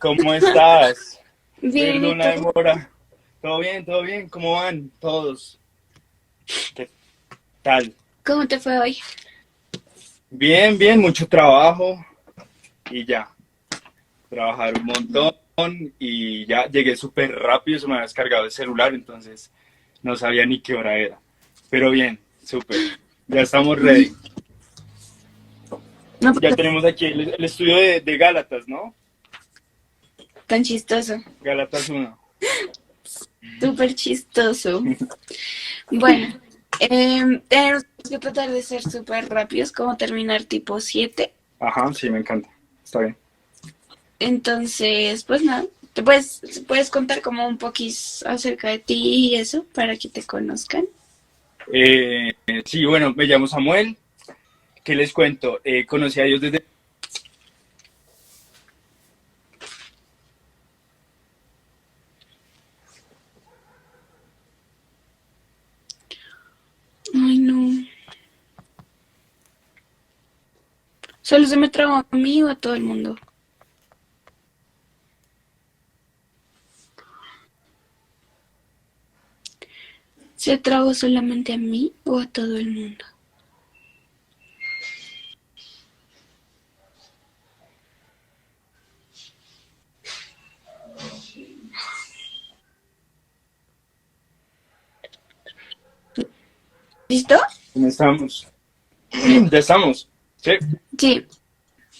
¿Cómo estás? Bien, ¿y Perdón la tú? demora. ¿Todo bien? ¿Todo bien? ¿Cómo van todos? ¿Qué tal? ¿Cómo te fue hoy? Bien, bien, mucho trabajo y ya. Trabajar un montón y ya llegué súper rápido, se me había descargado el celular, entonces no sabía ni qué hora era. Pero bien, súper. Ya estamos ready. No, Ya pues, tenemos aquí el estudio de Gálatas, ¿no? tan chistoso, Gálatas uno. súper chistoso. Bueno, tenemos que tratar de ser súper rápidos, como terminar tipo 7. Ajá, sí, me encanta. Está bien. Entonces, pues nada, te puedes contar como un poquís acerca de ti y eso, para que te conozcan. Sí, bueno, me llamo Samuel. ¿Qué les cuento? Conocí a Dios desde... Ay, no. Solo se me trabó a mí o a todo el mundo. ¿Se trabó solamente a mí o a todo el mundo? ¿Listo? ¿Cómo estamos? Ya estamos. Sí, Sí.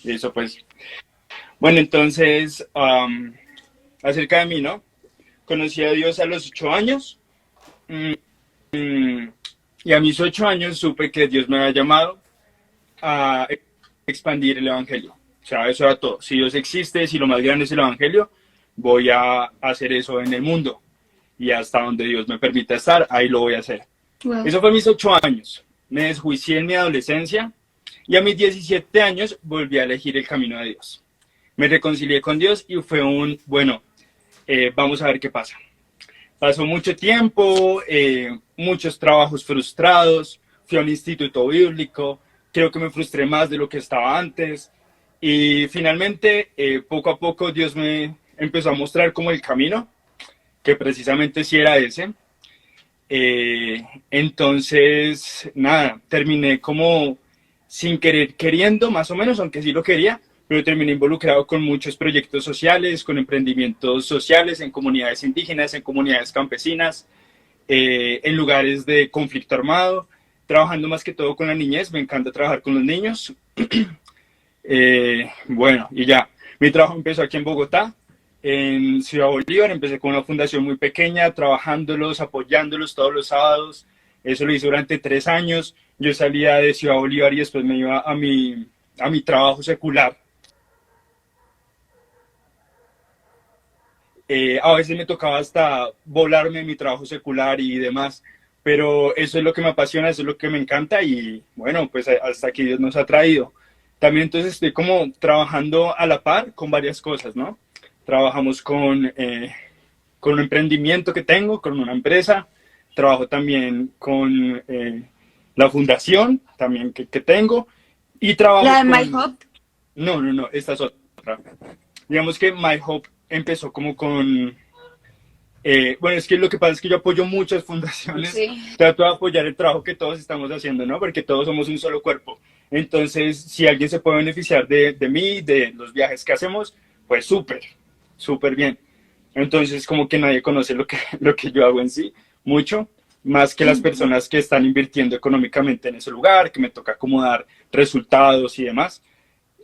listo pues. Bueno, entonces, acerca de mí, ¿no? Conocí a Dios a los 8 años. mm, mm, y a mis 8 años supe que Dios me había llamado a expandir el Evangelio. O sea, eso era todo. Si Dios existe, si lo más grande es el Evangelio, voy a hacer eso en el mundo. Y hasta donde Dios me permita estar, ahí lo voy a hacer. Wow. Eso fue a mis 8 años. Me desjuicié en mi adolescencia y a mis 17 años volví a elegir el camino de Dios. Me reconcilié con Dios y fue bueno, vamos a ver qué pasa. Pasó mucho tiempo, muchos trabajos frustrados, fui a un instituto bíblico, creo que me frustré más de lo que estaba antes y finalmente, poco a poco, Dios me empezó a mostrar como el camino, que precisamente sí era ese. Entonces, nada, terminé como sin querer, queriendo, más o menos, aunque sí lo quería, pero terminé involucrado con muchos proyectos sociales, con emprendimientos sociales en comunidades indígenas, en comunidades campesinas, en lugares de conflicto armado, trabajando más que todo con la niñez, me encanta trabajar con los niños. Bueno, y ya, mi trabajo empezó aquí en Bogotá, en Ciudad Bolívar. Empecé con una fundación muy pequeña, trabajándolos, apoyándolos todos los sábados. Eso lo hice durante 3 años. Yo salía de Ciudad Bolívar y después me iba a mi trabajo secular. A veces me tocaba hasta volarme mi trabajo secular y demás, pero eso es lo que me apasiona, eso es lo que me encanta y bueno, pues hasta aquí Dios nos ha traído. También entonces estoy como trabajando a la par con varias cosas, ¿no? Trabajamos con un emprendimiento que tengo, con una empresa, trabajo también con la fundación también que tengo y trabajo La de My con... Hop. No, no, no, esta es otra. Digamos que My Hope empezó como con... bueno, es que lo que pasa es que yo apoyo muchas fundaciones, Sí. trato de apoyar el trabajo que todos estamos haciendo, ¿no? Porque todos somos un solo cuerpo. Entonces, si alguien se puede beneficiar de mí, de los viajes que hacemos, pues súper, súper bien. Entonces, como que nadie conoce lo que yo hago en sí, mucho, más que las personas que están invirtiendo económicamente en ese lugar, que me toca acomodar resultados y demás.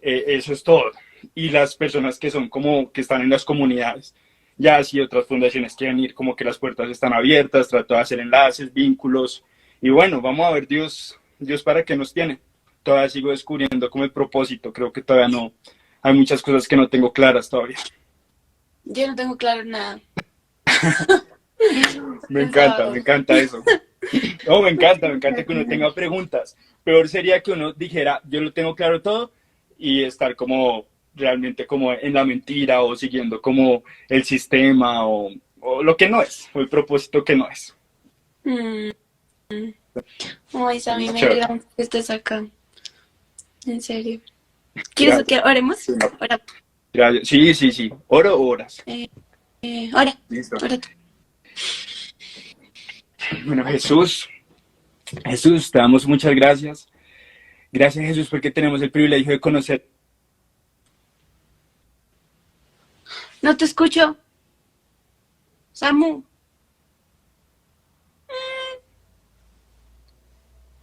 Eso es todo. Y las personas que son como que están en las comunidades. Ya si otras fundaciones quieren ir, como que las puertas están abiertas, trato de hacer enlaces, vínculos. Y bueno, vamos a ver Dios para qué nos tiene. Todavía sigo descubriendo como el propósito. Creo que todavía no, hay muchas cosas que no tengo claras todavía. Yo no tengo claro nada. Me Eso. encanta eso. Oh, me encanta que uno tenga preguntas. Peor sería que uno dijera, yo lo tengo claro todo y estar como realmente como en la mentira o siguiendo como el sistema o lo que no es, o el propósito que no es. Mm. Ay, Sammy, Entonces, me chévere. alegra mucho que estés acá. En serio. ¿Quieres que Gracias. oremos? Ora. Gracias. Sí, sí, sí. ¿Oro o horas? Ahora, Listo. ahora tú. Bueno, Jesús, Jesús, te damos muchas gracias. Gracias, Jesús, porque tenemos el privilegio de conocer. No te escucho, Samu.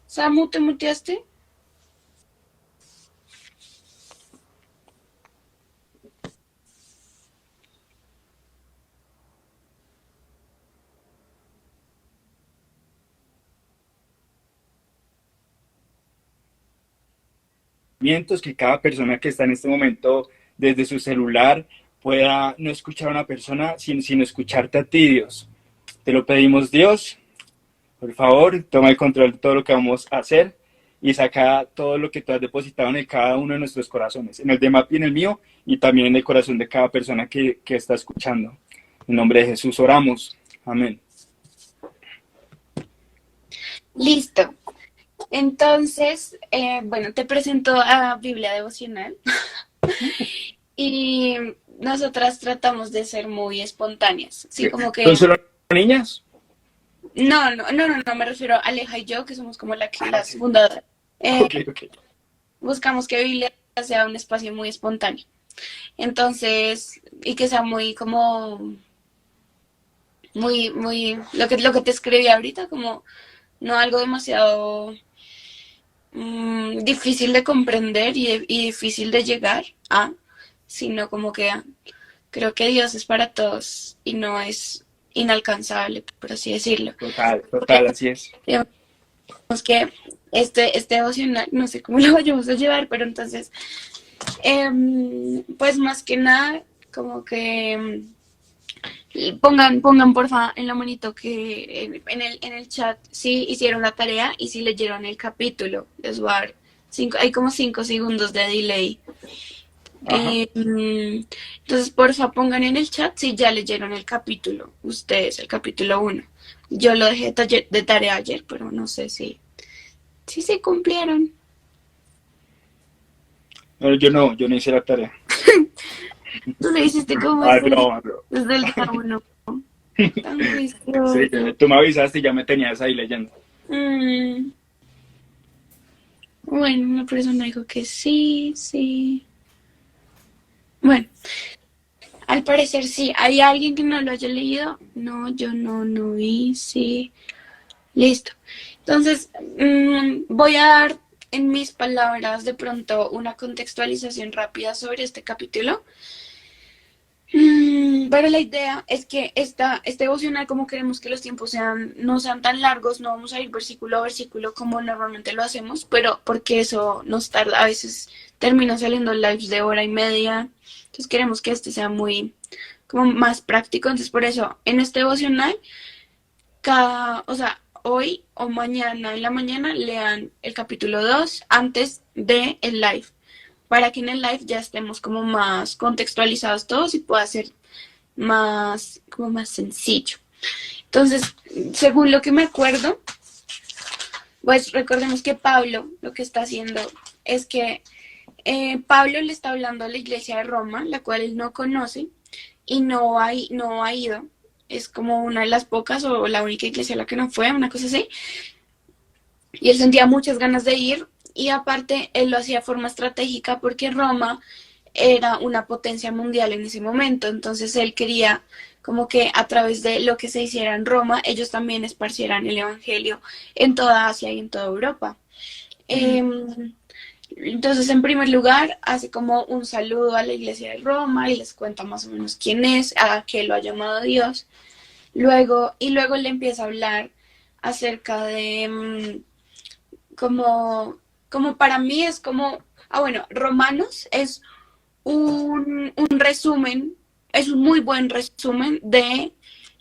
Samu, ¿te muteaste? Que cada persona que está en este momento desde su celular pueda no escuchar a una persona, sino escucharte a ti, Dios. Te lo pedimos, Dios. Por favor, toma el control de todo lo que vamos a hacer y saca todo lo que tú has depositado en cada uno de nuestros corazones, en el de Mapi, en el mío y también en el corazón de cada persona que está escuchando. En nombre de Jesús oramos. Amén. Listo. Entonces, bueno, te presento a Biblia Devocional y nosotras tratamos de ser muy espontáneas. Sí, como ¿Son que solo niñas? no, me refiero a Aleja y yo, que somos como Ah, las sí. fundadoras. Eh, Ok, ok. buscamos que Biblia sea un espacio muy espontáneo. Entonces, y que sea muy como, lo que te escribí ahorita, como no algo demasiado difícil de comprender y difícil de llegar a, sino como que creo que Dios es para todos y no es inalcanzable, por así decirlo. Total, Por eso, total, así es. digamos que este devocional, no sé cómo lo vayamos a llevar, pero entonces, pues más que nada, como que pongan porfa en la manito que en el chat si hicieron la tarea y si leyeron el capítulo. Les voy a dar hay como 5 segundos de delay. Ajá. Entonces, porfa, pongan en el chat si ya leyeron el capítulo, ustedes, el capítulo 1. Yo lo dejé de tarea ayer, pero no sé si se cumplieron. No, yo no hice la tarea. Tú lo hiciste como Ay, broma, bro. desde el día 1. Tan Sí, juicioso. tú me avisaste y ya me tenías ahí leyendo. Mm, bueno, una persona dijo que sí, sí. Bueno, al parecer sí. ¿Hay alguien que no lo haya leído? No, yo no vi, sí. Listo. Entonces, voy a dar en mis palabras de pronto una contextualización rápida sobre este capítulo. Pero la idea es que este devocional, como queremos que los tiempos no sean tan largos, no vamos a ir versículo a versículo como normalmente lo hacemos, pero porque eso nos tarda, a veces termina saliendo lives de hora y media, entonces queremos que este sea muy, como más práctico, entonces por eso, en este devocional, o sea, hoy o mañana en la mañana lean el capítulo 2 antes de el live para que en el live ya estemos como más contextualizados todos y pueda ser como más sencillo. Entonces, según lo que me acuerdo, pues recordemos que Pablo lo que está haciendo es que Pablo le está hablando a la iglesia de Roma, la cual él no conoce y no ha ido. Es como una de las pocas o la única iglesia a la que no fue, una cosa así. Y él sentía muchas ganas de ir y aparte él lo hacía de forma estratégica porque Roma era una potencia mundial en ese momento, entonces él quería como que a través de lo que se hiciera en Roma, ellos también esparcieran el Evangelio en toda Asia y en toda Europa. Mm. Entonces, en primer lugar, hace como un saludo a la iglesia de Roma y les cuenta más o menos quién es, a qué lo ha llamado Dios. Luego le empieza a hablar acerca de como, como para mí es como, bueno, Romanos es un resumen, es un muy buen resumen de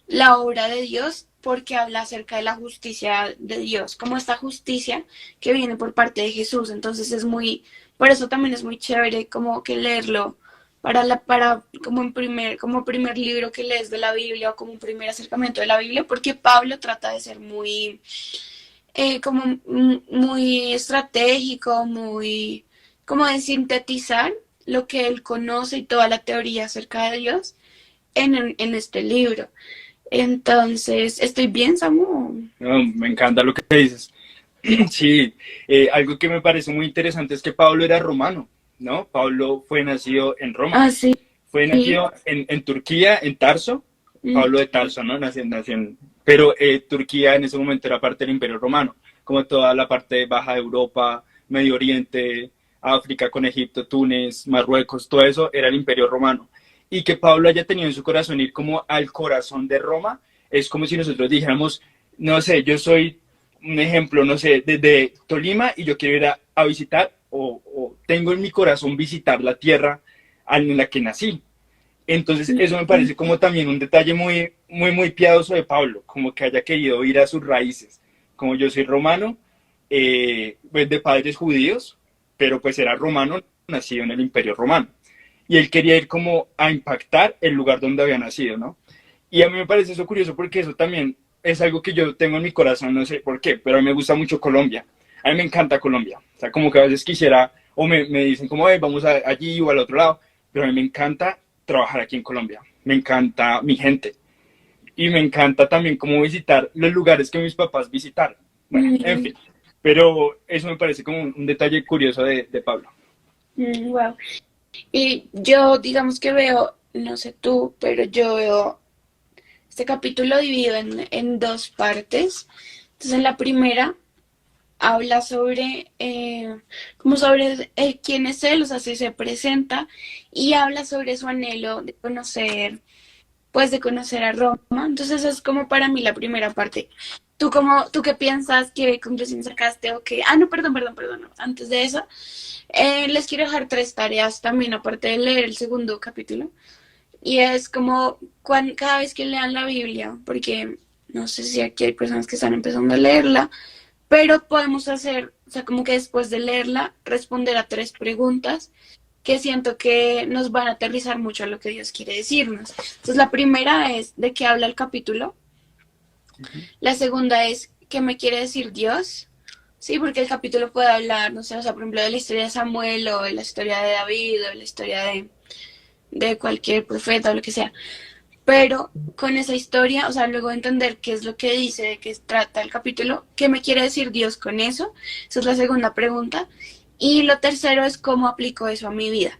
la obra de Dios porque habla acerca de la justicia de Dios, como esta justicia que viene por parte de Jesús. Entonces por eso también es muy chévere como que leerlo para como primer libro que lees de la Biblia o como un primer acercamiento de la Biblia, porque Pablo trata de ser muy estratégico, muy como de sintetizar lo que él conoce y toda la teoría acerca de Dios en este libro. Entonces, ¿estoy bien, Samu? No, me encanta lo que dices. Sí, algo que me parece muy interesante es que Pablo era romano, ¿no? Pablo fue nacido en Roma, Ah, sí, fue sí. nacido en Turquía, en Tarso, Mm, Pablo de Tarso, ¿no? Pero Turquía en ese momento era parte del Imperio Romano, como toda la parte baja de Europa, Medio Oriente, África con Egipto, Túnez, Marruecos, todo eso era el Imperio Romano. Y que Pablo haya tenido en su corazón ir como al corazón de Roma, es como si nosotros dijéramos, no sé, yo soy un ejemplo, no sé, desde Tolima y yo quiero ir a visitar o tengo en mi corazón visitar la tierra en la que nací. Entonces, eso me mm, parece como también un detalle muy piadoso de Pablo, como que haya querido ir a sus raíces. Como yo soy romano, pues de padres judíos, pero pues era romano, nacido en el Imperio Romano. Y él quería ir como a impactar el lugar donde había nacido, ¿no? Y a mí me parece eso curioso porque eso también es algo que yo tengo en mi corazón, no sé por qué, pero a mí me gusta mucho Colombia. A mí me encanta Colombia. O sea, como que a veces quisiera, o me dicen como, vamos allí o al otro lado, pero a mí me encanta trabajar aquí en Colombia. Me encanta mi gente. Y me encanta también como visitar los lugares que mis papás visitaron. Bueno, en mm, fin. Pero eso me parece como un detalle curioso de Pablo. wow. Y yo, digamos que veo, no sé tú, pero yo veo este capítulo dividido en dos partes. Entonces, en la primera habla sobre, como sobre quién es él, o sea, si se presenta, y habla sobre su anhelo de conocer, pues de conocer a Roma. Entonces, eso es como para mí la primera parte. ¿Tú qué piensas? ¿Qué conclusión sacaste? ¿O qué? Ah, no, perdón, no. Antes de eso, les quiero dejar tres tareas también, aparte de leer el segundo capítulo. Y es como cada vez que lean la Biblia, porque no sé si aquí hay personas que están empezando a leerla, pero podemos hacer, o sea, como que después de leerla, responder a tres preguntas que siento que nos van a aterrizar mucho a lo que Dios quiere decirnos. Entonces, la primera es de qué habla el capítulo. La segunda es qué me quiere decir Dios. Sí, porque el capítulo puede hablar, no sé, o sea, por ejemplo, de la historia de Samuel o de la historia de David o de la historia de cualquier profeta o lo que sea. Pero con esa historia, o sea, luego entender qué es lo que dice, de qué trata el capítulo, qué me quiere decir Dios con eso. Esa es la segunda pregunta. Y lo tercero es cómo aplico eso a mi vida.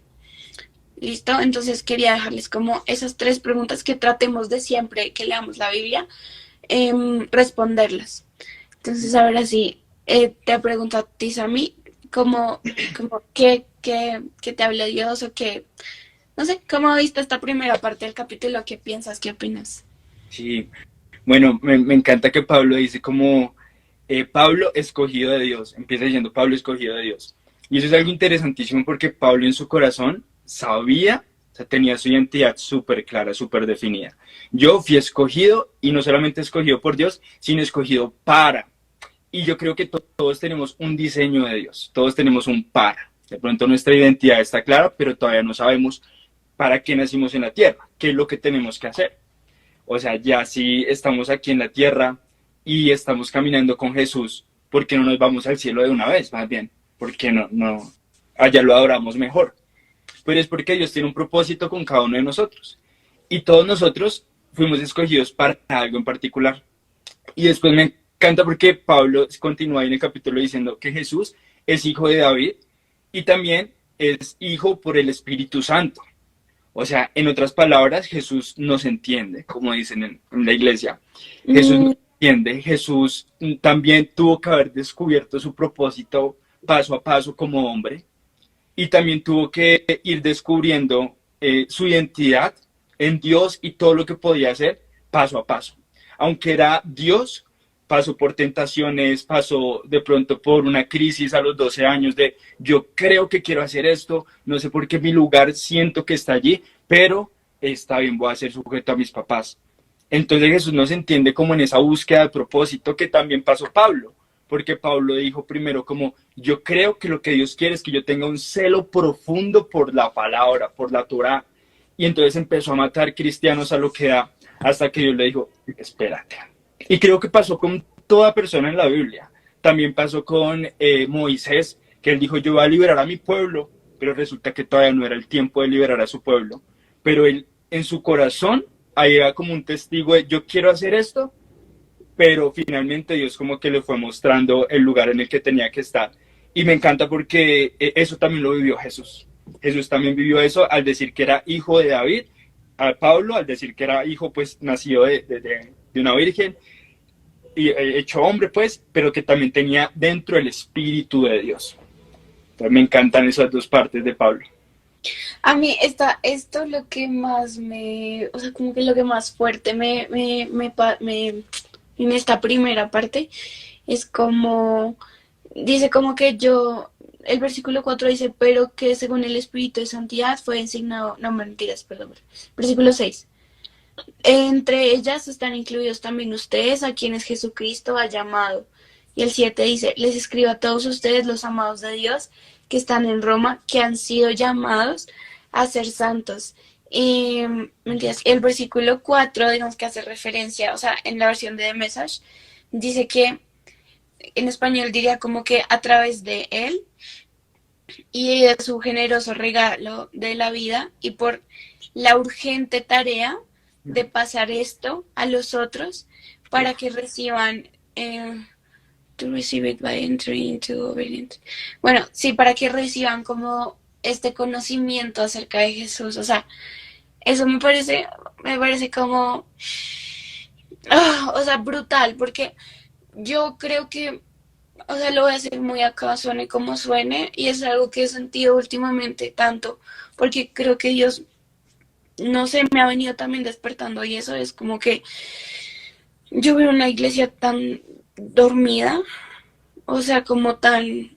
¿Listo? Entonces quería dejarles como esas tres preguntas que tratemos de siempre que leamos la Biblia, responderlas. Entonces ahora sí, te pregunto a ti, Sammy, ¿qué te habla Dios o qué, no sé, cómo viste esta primera parte del capítulo? ¿Qué piensas? ¿Qué opinas? Sí, bueno, me encanta que Pablo dice como Pablo escogido de Dios, empieza diciendo Pablo escogido de Dios. Y eso es algo interesantísimo porque Pablo en su corazón sabía, o sea, tenía su identidad súper clara, súper definida. Yo fui escogido y no solamente escogido por Dios, sino escogido para. Y yo creo que todos tenemos un diseño de Dios, todos tenemos un para. De pronto nuestra identidad está clara, pero todavía no sabemos para qué nacimos en la tierra, qué es lo que tenemos que hacer. O sea, ya si estamos aquí en la tierra y estamos caminando con Jesús, ¿por qué no nos vamos al cielo de una vez? Más bien, ¿por qué no? Allá lo adoramos mejor. Pero es porque Dios tiene un propósito con cada uno de nosotros. Y todos nosotros fuimos escogidos para algo en particular. Y después me encanta porque Pablo continúa ahí en el capítulo diciendo que Jesús es hijo de David y también es hijo por el Espíritu Santo. O sea, en otras palabras, Jesús nos entiende, como dicen en la iglesia. Jesús Mm, nos entiende, Jesús también tuvo que haber descubierto su propósito paso a paso como hombre y también tuvo que ir descubriendo su identidad en Dios y todo lo que podía hacer paso a paso. Aunque era Dios, pasó por tentaciones, pasó de pronto por una crisis a los 12 años de yo creo que quiero hacer esto, no sé por qué mi lugar siento que está allí, pero está bien, voy a ser sujeto a mis papás. Entonces Jesús nos entiende como en esa búsqueda de propósito que también pasó Pablo, porque Pablo dijo primero como yo creo que lo que Dios quiere es que yo tenga un celo profundo por la palabra, por la Torá, y entonces empezó a matar cristianos a lo que da, hasta que Dios le dijo, espérate. Y creo que pasó con toda persona en la Biblia. También pasó con Moisés, que él dijo, yo voy a liberar a mi pueblo. pero resulta que todavía no era el tiempo de liberar a su pueblo. Pero él, en su corazón, había como un testigo de yo quiero hacer esto, pero finalmente Dios como que le fue mostrando el lugar en el que tenía que estar. Y me encanta porque eso también lo vivió Jesús. Jesús también vivió eso al decir que era hijo de David, a Pablo al decir que era hijo pues nacido de una virgen y hecho hombre pues, pero que también tenía dentro el espíritu de Dios. Entonces, me encantan esas dos partes de Pablo. A mí esto lo que más o sea, como que lo que más fuerte en esta primera parte es como, dice como que el versículo 4 dice, pero que según el Espíritu de Santidad fue designado, no mentiras, perdón, versículo 6. Entre ellas están incluidos también ustedes, a quienes Jesucristo ha llamado. Y el 7 dice, les escribo a todos ustedes, los amados de Dios, que están en Roma, que han sido llamados a ser santos. Y mentiras, el versículo 4, digamos que hace referencia, o sea, en la versión de The Message, dice que en español diría como que a través de él y de su generoso regalo de la vida y por la urgente tarea de pasar esto a los otros para que reciban to receive it by entering into obedience. Bueno, sí, para que reciban como este conocimiento acerca de Jesús. O sea, eso me parece como, o sea, brutal, porque yo creo que, o sea, lo voy a hacer muy acá, suene como suene, y es algo que he sentido últimamente tanto, porque creo que Dios, no sé, me ha venido también despertando, y eso es como que yo veo una iglesia tan dormida, o sea, como tan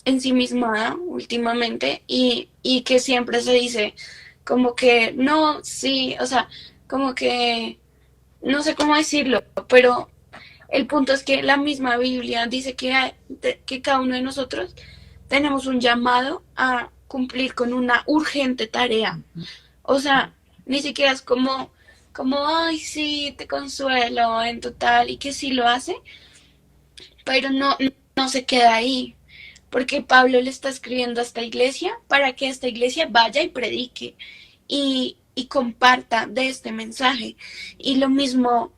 ensimismada últimamente, y que siempre se dice como que no, sí, o sea, como que no sé cómo decirlo, pero el punto es que la misma Biblia dice que cada uno de nosotros tenemos un llamado a cumplir con una urgente tarea. O sea, ni siquiera es como, ay, sí, te consuelo en total, y que sí lo hace, pero no se queda ahí, porque Pablo le está escribiendo a esta iglesia para que esta iglesia vaya y predique y comparta de este mensaje. Y lo mismo,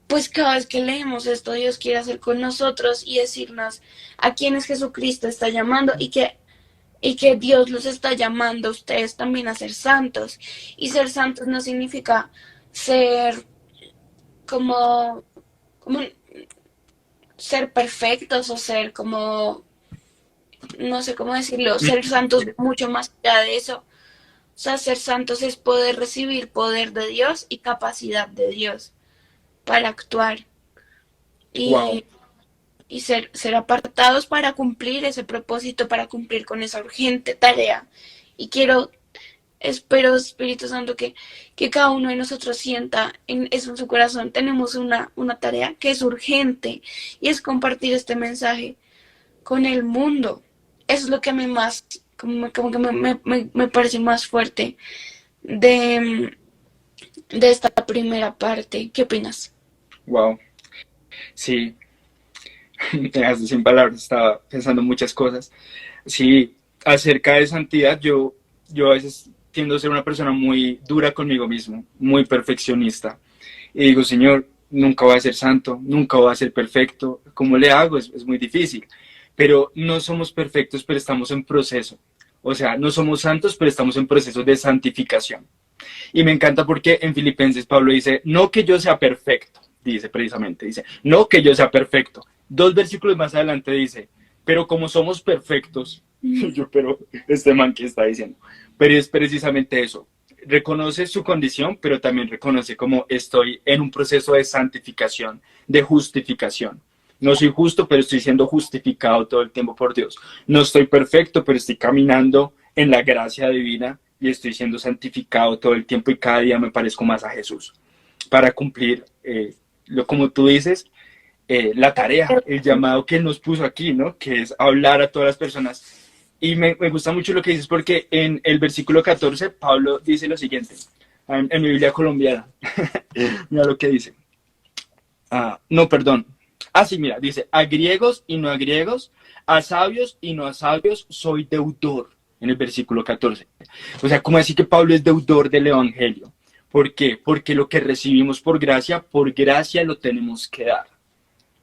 pues cada vez que leemos esto, Dios quiere hacer con nosotros y decirnos a quienes Jesucristo está llamando y que Dios los está llamando a ustedes también a ser santos. Y ser santos no significa ser como ser perfectos o ser como, no sé cómo decirlo, ser santos mucho más allá de eso. O sea, ser santos es poder recibir poder de Dios y capacidad de Dios para actuar Wow. y, y ser apartados para cumplir ese propósito, para cumplir con esa urgente tarea. Y espero, Espíritu Santo, que cada uno de nosotros sienta eso en su corazón. Tenemos una tarea que es urgente y es compartir este mensaje con el mundo. Eso es lo que a mí más, como que me parece más fuerte de, de esta primera parte. ¿Qué opinas? Wow. Sí, me dejaste sin palabras, estaba pensando muchas cosas. Sí, acerca de santidad, yo a veces tiendo a ser una persona muy dura conmigo mismo, muy perfeccionista. Y digo, Señor, nunca voy a ser santo, nunca voy a ser perfecto. ¿Cómo le hago? Es muy difícil. Pero no somos perfectos, pero estamos en proceso. O sea, no somos santos, pero estamos en proceso de santificación. Y me encanta porque en Filipenses Pablo dice, no que yo sea perfecto, dice precisamente, dice, no que yo sea perfecto. Dos versículos más adelante dice, pero como somos perfectos, yo, pero este man que está diciendo, pero es precisamente eso. Reconoce su condición, pero también reconoce como estoy en un proceso de santificación, de justificación. No soy justo, pero estoy siendo justificado todo el tiempo por Dios. No estoy perfecto, pero estoy caminando en la gracia divina y estoy siendo santificado todo el tiempo y cada día me parezco más a Jesús para cumplir, como tú dices, la tarea, el llamado que Él nos puso aquí, ¿no? Que es hablar a todas las personas. Y me gusta mucho lo que dices porque en el versículo 14 Pablo dice lo siguiente, en mi Biblia colombiana, mira lo que dice. No, perdón. Sí, mira, dice, a griegos y no a griegos, a sabios y no a sabios, soy deudor en el versículo 14. O sea, ¿cómo así que Pablo es deudor del Evangelio? ¿Por qué? Porque lo que recibimos por gracia lo tenemos que dar.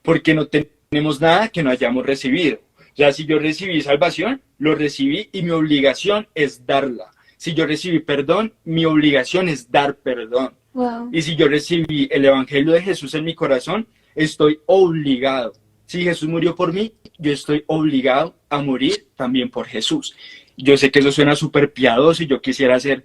Porque no tenemos nada que no hayamos recibido. O sea, si yo recibí salvación, lo recibí y mi obligación es darla. Si yo recibí perdón, mi obligación es dar perdón. Wow. Y si yo recibí el Evangelio de Jesús en mi corazón, estoy obligado. Si Jesús murió por mí, yo estoy obligado a morir también por Jesús. Yo sé que eso suena súper piadoso y yo quisiera ser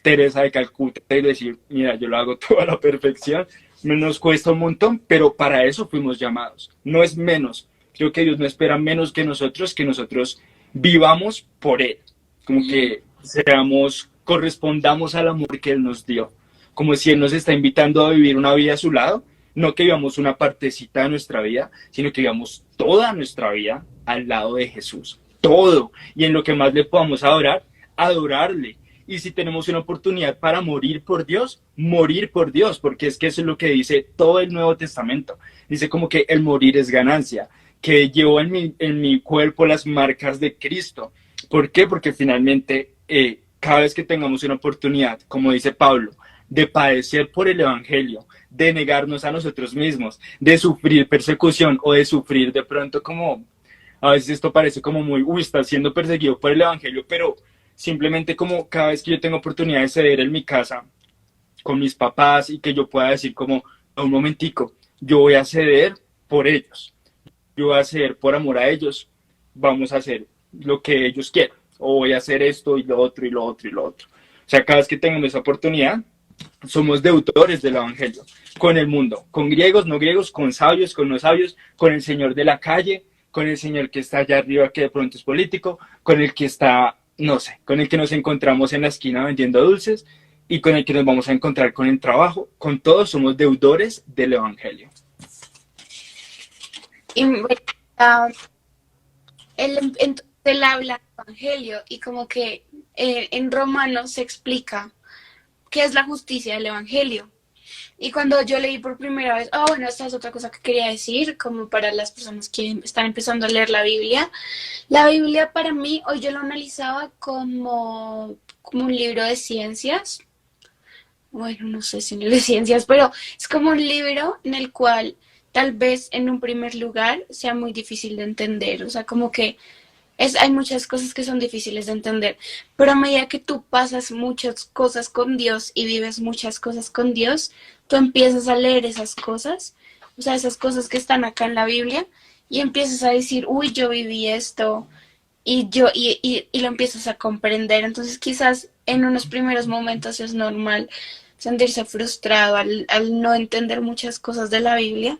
Teresa de Calcuta y decir, mira, yo lo hago todo a la perfección, nos cuesta un montón, pero para eso fuimos llamados. No es menos. Creo que Dios no espera menos que nosotros vivamos por Él. Como que correspondamos al amor que Él nos dio. Como si Él nos está invitando a vivir una vida a su lado, no que vivamos una partecita de nuestra vida, sino que vivamos toda nuestra vida al lado de Jesús. Todo. Y en lo que más le podamos adorar, adorarle. Y si tenemos una oportunidad para morir por Dios, porque es que eso es lo que dice todo el Nuevo Testamento. Dice como que el morir es ganancia, que llevó en mi cuerpo las marcas de Cristo. ¿Por qué? Porque finalmente, cada vez que tengamos una oportunidad, como dice Pablo, de padecer por el Evangelio, de negarnos a nosotros mismos, de sufrir persecución o de sufrir de pronto como, a veces esto parece como muy, está siendo perseguido por el Evangelio, pero simplemente como cada vez que yo tengo oportunidad de ceder en mi casa con mis papás y que yo pueda decir como, un momentico, yo voy a ceder por ellos, yo voy a ceder por amor a ellos, vamos a hacer lo que ellos quieran, o voy a hacer esto y lo otro y lo otro y lo otro. O sea, cada vez que tengamos esa oportunidad, somos deudores del Evangelio, con el mundo, con griegos, no griegos, con sabios, con no sabios, con el señor de la calle, con el señor que está allá arriba que de pronto es político, con el que está, no sé, con el que nos encontramos en la esquina vendiendo dulces y con el que nos vamos a encontrar con el trabajo. Con todos somos deudores del Evangelio. Y entonces él habla del Evangelio y como que en Romanos se explica qué es la justicia del Evangelio. Y cuando yo leí por primera vez, bueno, esta es otra cosa que quería decir, como para las personas que están empezando a leer la Biblia para mí, hoy yo lo analizaba como un libro de ciencias, bueno, no sé si un libro de ciencias, pero es como un libro en el cual tal vez en un primer lugar sea muy difícil de entender, o sea, como que hay muchas cosas que son difíciles de entender, pero a medida que tú pasas muchas cosas con Dios y vives muchas cosas con Dios, tú empiezas a leer esas cosas, o sea, esas cosas que están acá en la Biblia, y empiezas a decir, uy, yo viví esto, y lo empiezas a comprender. Entonces quizás en unos primeros momentos es normal sentirse frustrado al no entender muchas cosas de la Biblia,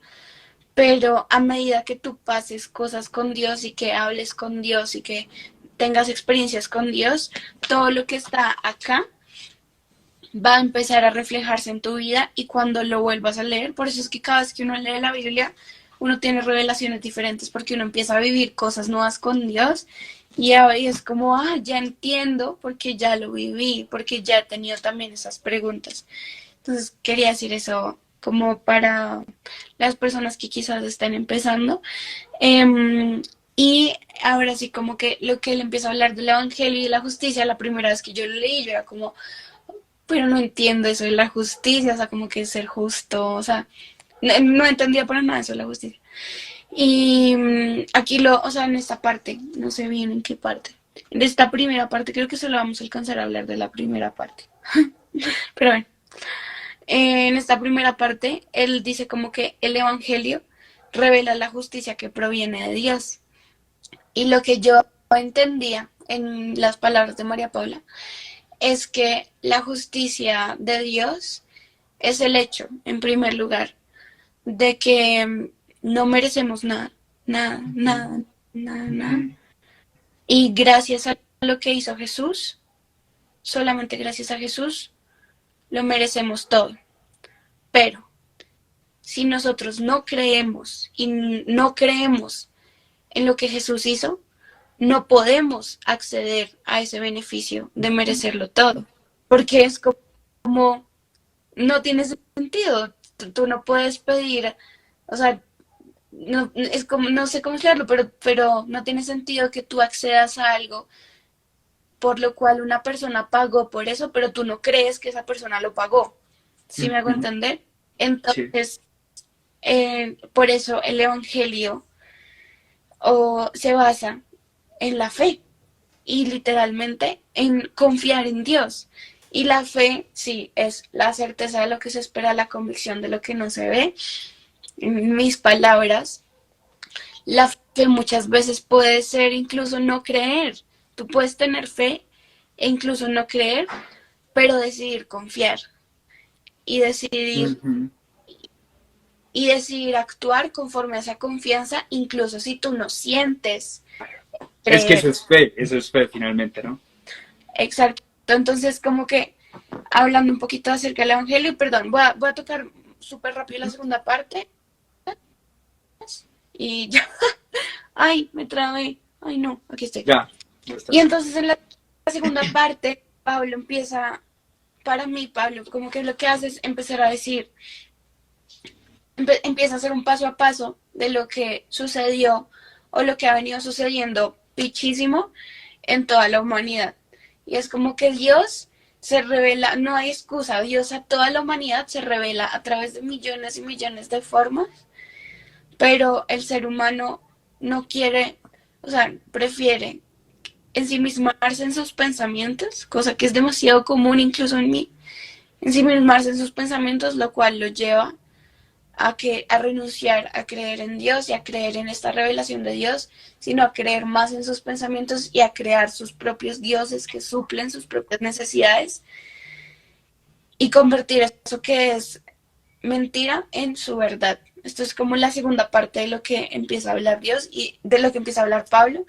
pero a medida que tú pases cosas con Dios y que hables con Dios y que tengas experiencias con Dios, todo lo que está acá va a empezar a reflejarse en tu vida y cuando lo vuelvas a leer, por eso es que cada vez que uno lee la Biblia, uno tiene revelaciones diferentes porque uno empieza a vivir cosas nuevas con Dios y ahí es como, ya entiendo porque ya lo viví, porque ya he tenido también esas preguntas. Entonces quería decir eso como para las personas que quizás estén empezando. Y ahora sí, como que lo que él empieza a hablar del Evangelio y de la justicia, la primera vez que yo lo leí, yo era como, pero no entiendo eso de la justicia, o sea, como que ser justo, o sea, no entendía para nada eso de la justicia. Y aquí o sea, en esta parte, no sé bien en qué parte. En esta primera parte, creo que solo vamos a alcanzar a hablar de la primera parte. Pero bueno, en esta primera parte, él dice como que el Evangelio revela la justicia que proviene de Dios. Y lo que yo entendía en las palabras de María Paula es que la justicia de Dios es el hecho, en primer lugar, de que no merecemos nada, nada, nada, nada, nada. Y gracias a lo que hizo Jesús, solamente gracias a Jesús, lo merecemos todo. Pero si nosotros no creemos y no creemos en lo que Jesús hizo, no podemos acceder a ese beneficio de merecerlo todo. Porque es como no tiene sentido. Tú no puedes pedir, o sea, no, es como, no sé cómo explicarlo, pero no tiene sentido que tú accedas a algo por lo cual una persona pagó por eso, pero tú no crees que esa persona lo pagó. ¿Sí me hago Ujú. entender? Sí. Entonces, por eso el Evangelio se basa en la fe y literalmente en confiar en Dios. Y la fe, sí, es la certeza de lo que se espera, la convicción de lo que no se ve. En mis palabras, la fe muchas veces puede ser incluso no creer. Tú puedes tener fe e incluso no creer, pero decidir confiar y decidir Ujú. y decidir actuar conforme a esa confianza, incluso si tú no sientes Es que creer. eso es fe finalmente, ¿no? Exacto. Entonces, como que hablando un poquito acerca del Evangelio, perdón, voy a tocar súper rápido la segunda parte y ya. Ay, me trabé. Ay, no, aquí estoy. Ya, ya Y estás. entonces en la segunda parte, Pablo empieza, para mí, Pablo, como que lo que hace es empezar a decir, empieza a hacer un paso a paso de lo que sucedió o lo que ha venido sucediendo pichísimo en toda la humanidad. Y es como que Dios se revela, no hay excusa, Dios a toda la humanidad se revela a través de millones y millones de formas, pero el ser humano no quiere, o sea, prefiere ensimismarse en sus pensamientos, cosa que es demasiado común incluso en mí, ensimismarse en sus pensamientos, lo cual lo lleva a renunciar a creer en Dios y a creer en esta revelación de Dios, sino a creer más en sus pensamientos y a crear sus propios dioses que suplen sus propias necesidades y convertir eso que es mentira en su verdad. Esto es como la segunda parte de lo que empieza a hablar Dios y de lo que empieza a hablar Pablo.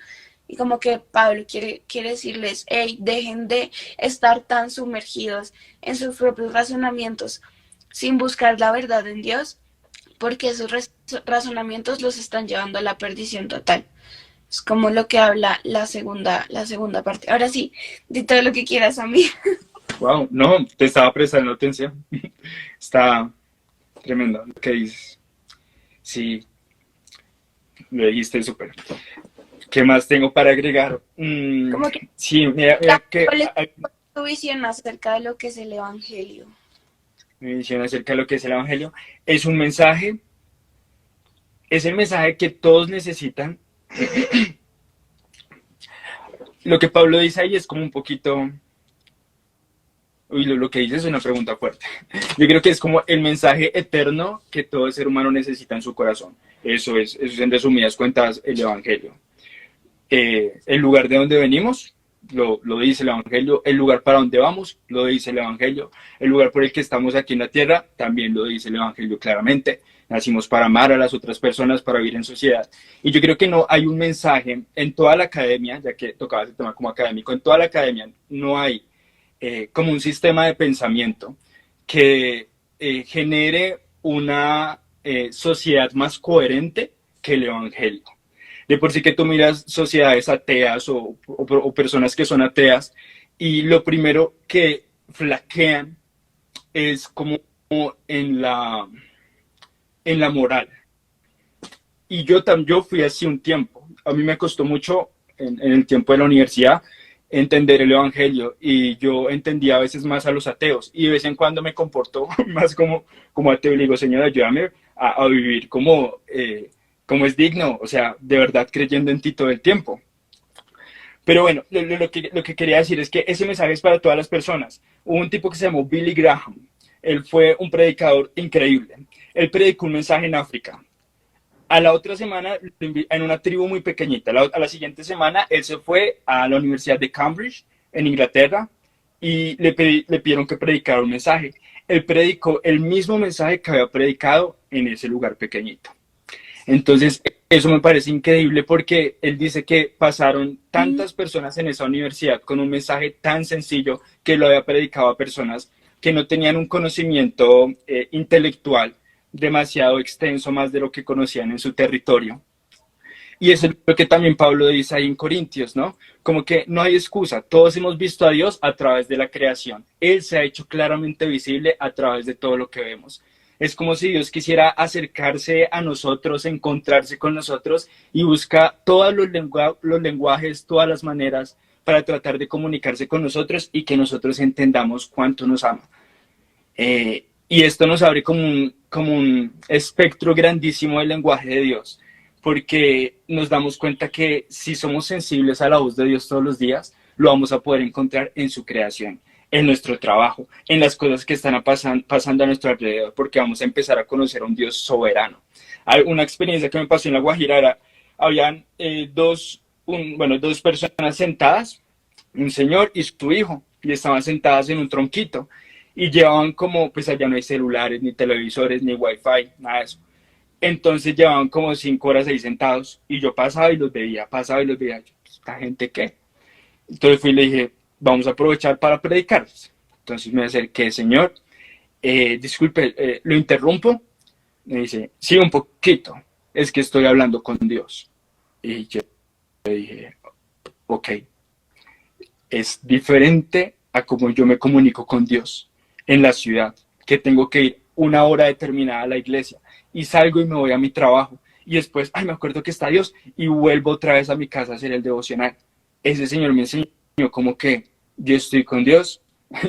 Y como que Pablo quiere decirles, hey, dejen de estar tan sumergidos en sus propios razonamientos sin buscar la verdad en Dios, porque esos razonamientos los están llevando a la perdición total. Es como lo que habla la segunda parte. Ahora sí, di todo lo que quieras a mí. Wow, no, te estaba prestando atención. Está tremendo lo que dices. Sí, lo dijiste súper. ¿Qué más tengo para agregar? Como que, Sí, mira que ¿cuál es tu visión acerca de lo que es el Evangelio? me menciona acerca de lo que es el Evangelio. Es un mensaje, es el mensaje que todos necesitan. Lo que Pablo dice ahí es como un poquito. Uy, lo que dice es una pregunta fuerte. Yo creo que es como el mensaje eterno que todo ser humano necesita en su corazón. Eso es en resumidas cuentas el Evangelio. El lugar de donde venimos, lo dice el Evangelio. El lugar para donde vamos, lo dice el Evangelio. El lugar por el que estamos aquí en la tierra, también lo dice el Evangelio claramente. Nacimos para amar a las otras personas, para vivir en sociedad. Y yo creo que no hay un mensaje en toda la academia, ya que tocaba ese tema como académico, en toda la academia no hay como un sistema de pensamiento que genere una sociedad más coherente que el Evangelio. De por sí que tú miras sociedades ateas o personas que son ateas y lo primero que flaquean es como en en la moral. Y yo fui así un tiempo. A mí me costó mucho en el tiempo de la universidad entender el Evangelio y yo entendía a veces más a los ateos y de vez en cuando me comportó más como ateo y le digo, Señor, ayúdame a vivir como es digno, o sea, de verdad creyendo en ti todo el tiempo. Pero bueno, lo que quería decir es que ese mensaje es para todas las personas. Hubo un tipo que se llamó Billy Graham. Él fue un predicador increíble. Él predicó un mensaje en África. A la otra semana, en una tribu muy pequeñita, a la siguiente semana, él se fue a la Universidad de Cambridge, en Inglaterra, y le pidieron que predicara un mensaje. Él predicó el mismo mensaje que había predicado en ese lugar pequeñito. Entonces, eso me parece increíble porque él dice que pasaron Mm, tantas personas en esa universidad con un mensaje tan sencillo que lo había predicado a personas que no tenían un conocimiento intelectual demasiado extenso más de lo que conocían en su territorio. Y eso es lo que también Pablo dice ahí en Corintios, ¿no? Como que no hay excusa, todos hemos visto a Dios a través de la creación. Él se ha hecho claramente visible a través de todo lo que vemos. Es como si Dios quisiera acercarse a nosotros, encontrarse con nosotros y busca todos los lenguajes, todas las maneras para tratar de comunicarse con nosotros y que nosotros entendamos cuánto nos ama. Y esto nos abre como un espectro grandísimo del lenguaje de Dios, porque nos damos cuenta que si somos sensibles a la voz de Dios todos los días, lo vamos a poder encontrar en su creación, en nuestro trabajo, en las cosas que están pasando a nuestro alrededor, porque vamos a empezar a conocer a un Dios soberano. Una experiencia que me pasó en La Guajira era, habían dos personas sentadas, un señor y su hijo, y estaban sentadas en un tronquito, y llevaban como, pues allá no hay celulares, ni televisores, ni wifi, nada de eso. Entonces llevaban como 5 horas ahí sentados, y yo pasaba y los veía, ¿esta gente qué? Entonces fui y le dije, vamos a aprovechar para predicarles. Entonces me acerqué, señor, disculpe, ¿lo interrumpo? Me dice, sí, un poquito, es que estoy hablando con Dios. Y yo le dije, ok, es diferente a como yo me comunico con Dios en la ciudad, que tengo que ir 1 hora determinada a la iglesia y salgo y me voy a mi trabajo y después, ay, me acuerdo que está Dios y vuelvo otra vez a mi casa a hacer el devocional. Ese señor me enseñó como que yo estoy con Dios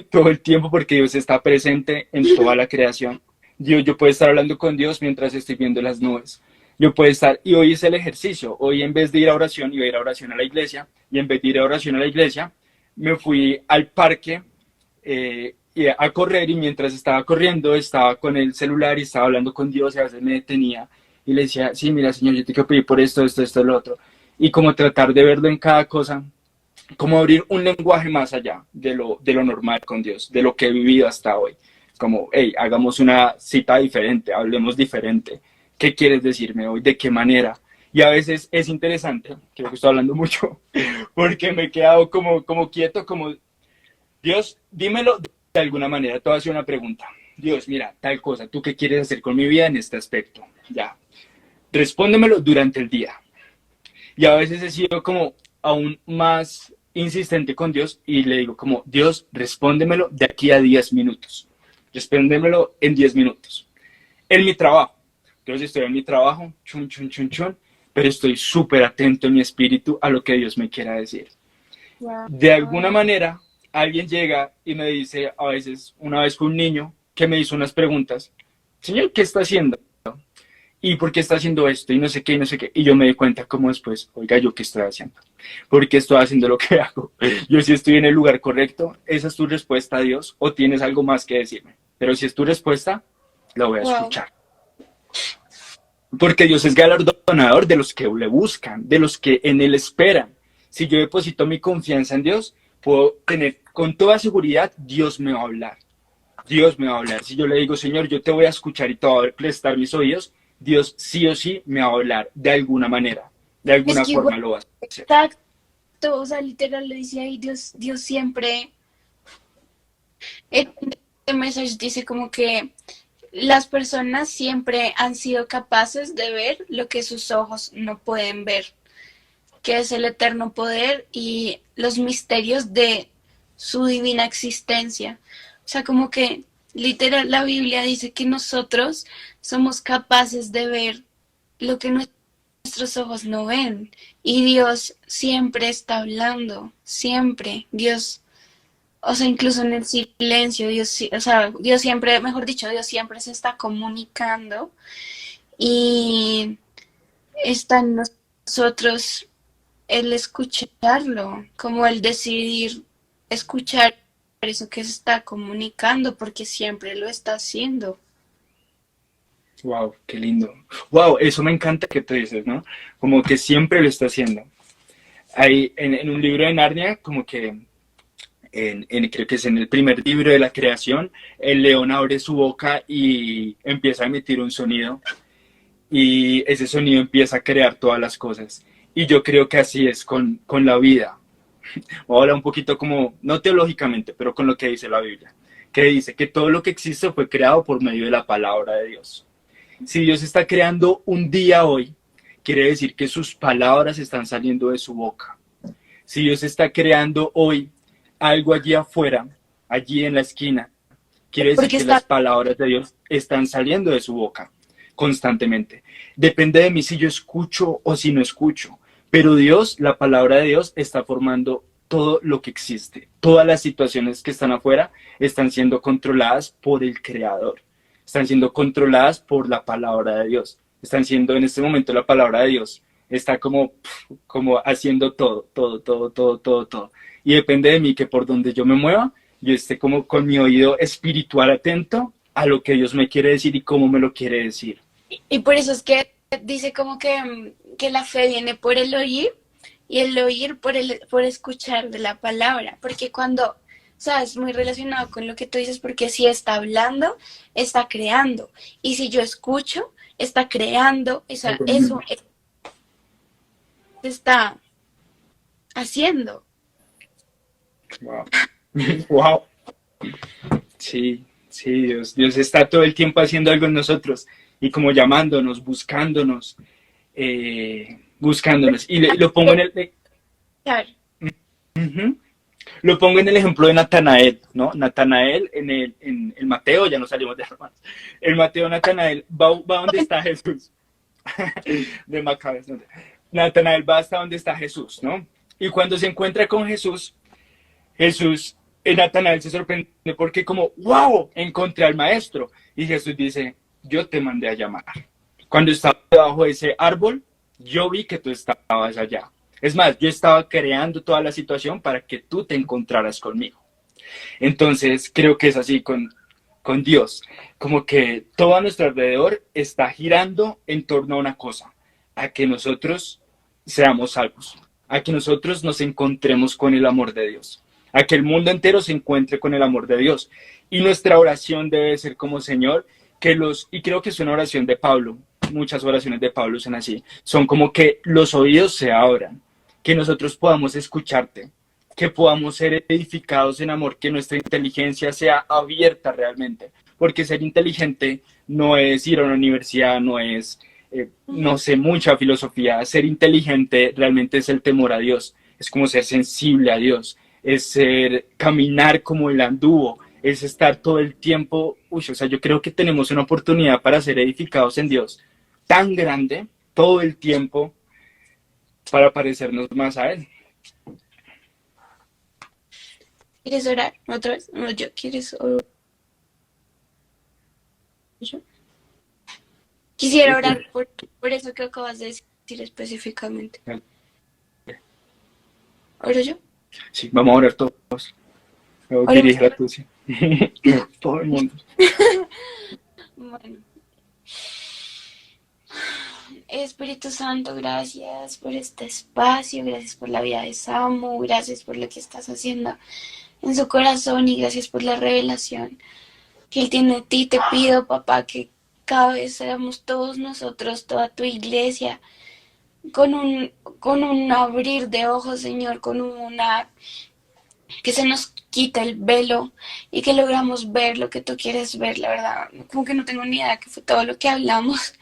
todo el tiempo porque Dios está presente en toda la creación. Yo puedo estar hablando con Dios mientras estoy viendo las nubes. Yo puedo estar, y hoy es el ejercicio, hoy en vez de ir a oración, iba a ir a oración a la iglesia, y en vez de ir a oración a la iglesia, me fui al parque a correr, y mientras estaba corriendo, estaba con el celular y estaba hablando con Dios, y a veces me detenía, y le decía, sí, mira, Señor, yo te quiero pedir por esto, lo otro, y como tratar de verlo en cada cosa, como abrir un lenguaje más allá de lo normal con Dios, de lo que he vivido hasta hoy. Como, hey, hagamos una cita diferente, hablemos diferente. ¿Qué quieres decirme hoy? ¿De qué manera? Y a veces es interesante, creo que estoy hablando mucho, porque me he quedado como quieto, como, Dios, dímelo de alguna manera. Te voy a hacer una pregunta. Dios, mira, tal cosa, ¿tú qué quieres hacer con mi vida en este aspecto? Ya, respóndemelo durante el día. Y a veces he sido como aún más insistente con Dios y le digo como, Dios, respóndemelo de aquí a 10 minutos. Respóndemelo en 10 minutos. En mi trabajo. Entonces estoy en mi trabajo, chun, pero estoy súper atento en mi espíritu a lo que Dios me quiera decir. Wow. De alguna manera, alguien llega y me dice, a veces, una vez fue un niño que me hizo unas preguntas, Señor, ¿qué está haciendo? ¿Y por qué está haciendo esto? Y no sé qué, y no sé qué. Y yo me di cuenta como después, oiga, ¿yo qué estoy haciendo? ¿Por qué estoy haciendo lo que hago? Yo si estoy en el lugar correcto, ¿esa es tu respuesta a Dios? ¿O tienes algo más que decirme? Pero si es tu respuesta, la voy a escuchar. Porque Dios es galardonador de los que le buscan, de los que en Él esperan. Si yo deposito mi confianza en Dios, puedo tener con toda seguridad, Dios me va a hablar. Dios me va a hablar. Si yo le digo, Señor, yo te voy a escuchar y te voy a prestar mis oídos, Dios sí o sí me va a hablar de alguna manera, de alguna forma lo va a hacer. Exacto, o sea, literal le dice ahí, Dios siempre, este mensaje dice como que las personas siempre han sido capaces de ver lo que sus ojos no pueden ver, que es el eterno poder y los misterios de su divina existencia. O sea, como que literal la Biblia dice que nosotros somos capaces de ver lo que nuestros ojos no ven. Y Dios siempre está hablando, siempre. Dios, o sea, incluso en el silencio, Dios siempre, mejor dicho, Dios siempre se está comunicando y está en nosotros el escucharlo, como el decidir escuchar eso que se está comunicando, porque siempre lo está haciendo. Wow, qué lindo. Wow, eso me encanta que te dices, ¿no? Como que siempre lo está haciendo. Hay en un libro de Narnia, como que creo que es en el primer libro de la creación, el león abre su boca y empieza a emitir un sonido y ese sonido empieza a crear todas las cosas. Y yo creo que así es con la vida. Voy a hablar un poquito como, no teológicamente, pero con lo que dice la Biblia, que dice que todo lo que existe fue creado por medio de la palabra de Dios. Si Dios está creando un día hoy, quiere decir que sus palabras están saliendo de su boca. Si Dios está creando hoy algo allí afuera, allí en la esquina, quiere decir que las palabras de Dios están saliendo de su boca constantemente. Depende de mí si yo escucho o si no escucho. Pero Dios, la palabra de Dios, está formando todo lo que existe. Todas las situaciones que están afuera están siendo controladas por el Creador. Están siendo controladas por la palabra de Dios. Están siendo en este momento la palabra de Dios. Está como haciendo todo. Y depende de mí que por donde yo me mueva, yo esté como con mi oído espiritual atento a lo que Dios me quiere decir y cómo me lo quiere decir. Y por eso es que dice como que la fe viene por el oír y el oír por escuchar de la palabra. Porque cuando, o sea, es muy relacionado con lo que tú dices, porque si está hablando, está creando. Y si yo escucho, está creando, eso está haciendo. Wow. Wow. Sí, sí, Dios está todo el tiempo haciendo algo en nosotros y como llamándonos, buscándonos. Y lo pongo en el, Claro. uh-huh. Lo pongo en el ejemplo de Natanael, ¿no? Natanael en el Mateo, ya no salimos de Romanos. El Mateo Natanael va donde está Jesús. De Macabes, ¿no? Natanael va hasta donde está Jesús, ¿no? Y cuando se encuentra con Jesús, Natanael se sorprende porque como, wow, encontré al maestro. Y Jesús dice, yo te mandé a llamar. Cuando estaba debajo de ese árbol, yo vi que tú estabas allá. Es más, yo estaba creando toda la situación para que tú te encontraras conmigo. Entonces, creo que es así con Dios. Como que todo a nuestro alrededor está girando en torno a una cosa, a que nosotros seamos salvos, a que nosotros nos encontremos con el amor de Dios, a que el mundo entero se encuentre con el amor de Dios. Y nuestra oración debe ser como Señor, y creo que es una oración de Pablo, muchas oraciones de Pablo son así, son como que los oídos se abran, que nosotros podamos escucharte, que podamos ser edificados en amor, que nuestra inteligencia sea abierta realmente, porque ser inteligente no es ir a una universidad, no es, no sé, mucha filosofía, ser inteligente realmente es el temor a Dios, es como ser sensible a Dios, es caminar como el anduvo, es estar todo el tiempo, o sea, yo creo que tenemos una oportunidad para ser edificados en Dios tan grande, todo el tiempo, para parecernos más a Él. ¿Quieres orar otra vez? No, yo, ¿quieres orar? ¿Yo? Quisiera orar por eso que acabas de decir específicamente. ¿Oro yo? Sí, vamos a orar todos. Dirige la tuya. Todo el mundo. Bueno. Espíritu Santo, gracias por este espacio, gracias por la vida de Samu, gracias por lo que estás haciendo en su corazón y gracias por la revelación que Él tiene de ti. Te pido, papá, que cada vez seamos todos nosotros, toda tu iglesia, con un abrir de ojos, Señor, que se nos quita el velo y que logramos ver lo que tú quieres ver, la verdad. Como que no tengo ni idea que fue todo lo que hablamos,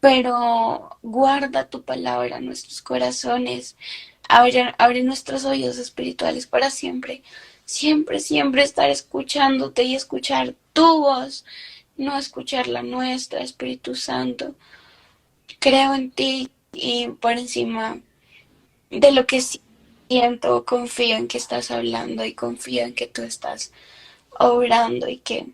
pero guarda tu palabra en nuestros corazones, abre nuestros oídos espirituales para siempre, siempre estar escuchándote y escuchar tu voz, no escuchar la nuestra, Espíritu Santo. Creo en ti y por encima de lo que siento, confío en que estás hablando y confío en que tú estás obrando y que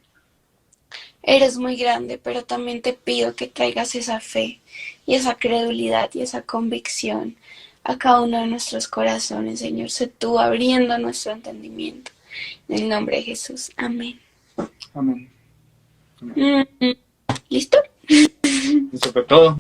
eres muy grande, pero también te pido que traigas esa fe y esa credulidad y esa convicción a cada uno de nuestros corazones, Señor. Sé tú abriendo nuestro entendimiento. En el nombre de Jesús. Amén. Amén. Amén. ¿Listo? Eso fue todo.